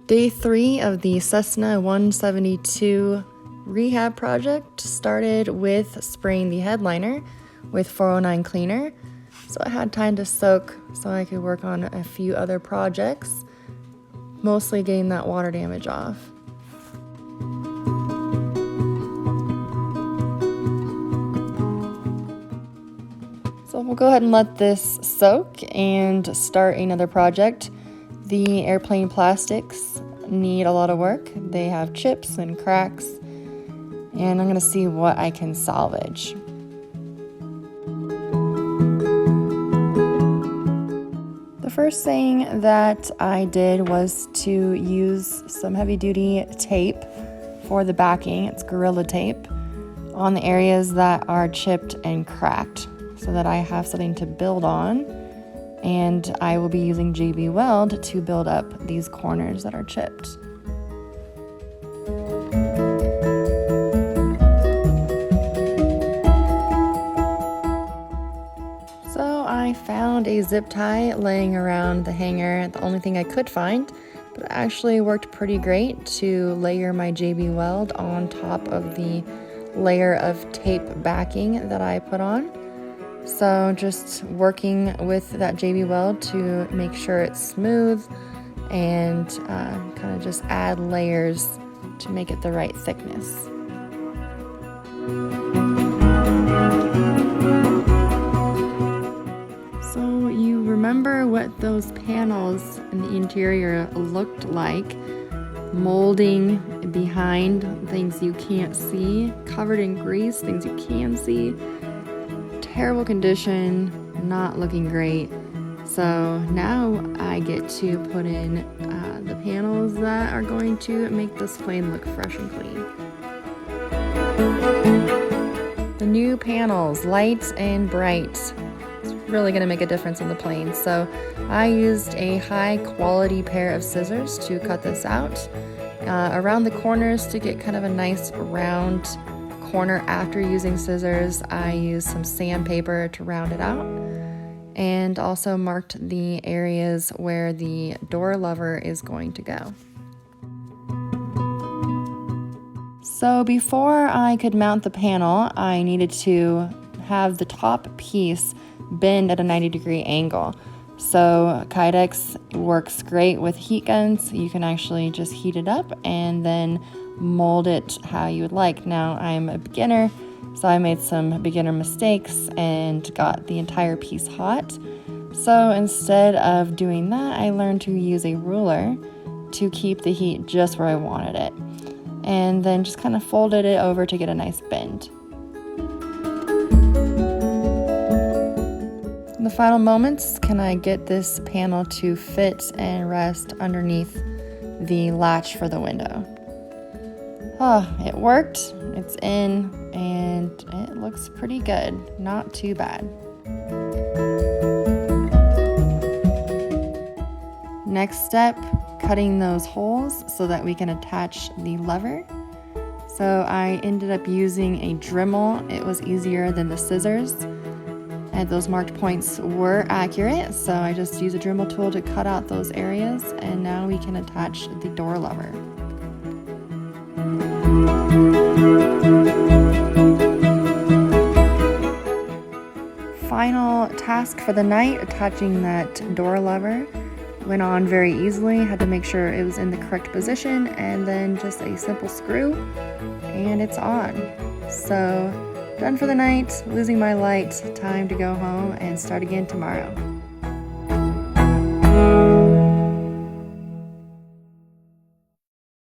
Day 3 of the Cessna 172 rehab project started with spraying the headliner with 409 cleaner. So I had time to soak so I could work on a few other projects, mostly getting that water damage off. So we'll go ahead and let this soak and start another project. The airplane plastics need a lot of work. They have chips and cracks, and I'm going to see what I can salvage. The first thing that I did was to use some heavy-duty tape for the backing. It's Gorilla tape on the areas that are chipped and cracked so that I have something to build on. And I will be using JB Weld to build up these corners that are chipped. So I found a zip tie laying around the hanger, the only thing I could find, but it actually worked pretty great to layer my JB Weld on top of the layer of tape backing that I put on. So just working with that JB Weld to make sure it's smooth and kind of just add layers to make it the right thickness. So you remember what those panels in the interior looked like, molding behind things you can't see, covered in grease, things you can see. Terrible condition, not looking great. So now I get to put in the panels that are going to make this plane look fresh and clean. The new panels, light and bright, it's really going to make a difference on the plane. So I used a high quality pair of scissors to cut this out around the corners to get kind of a nice round corner. After using scissors, I used some sandpaper to round it out and also marked the areas where the door lever is going to go. So before I could mount the panel, I needed to have the top piece bend at a 90-degree angle. So Kydex works great with heat guns. You can actually just heat it up and then mold it how you would like. Now I'm a beginner, so I made some beginner mistakes and got the entire piece hot. So instead of doing that, I learned to use a ruler to keep the heat just where I wanted it, and then just kind of folded it over to get a nice bend. In the final moments, can I get this panel to fit and rest underneath the latch for the window? Oh, it worked, it's in, and it looks pretty good, not too bad. Next step, cutting those holes so that we can attach the lever. So I ended up using a Dremel. It was easier than the scissors, and those marked points were accurate, so I just used a Dremel tool to cut out those areas, and now we can attach the door lever. Final task for the night, attaching that door lever. Went on very easily, had to make sure it was in the correct position, and then just a simple screw, and it's on. So, done for the night, losing my light, time to go home and start again tomorrow.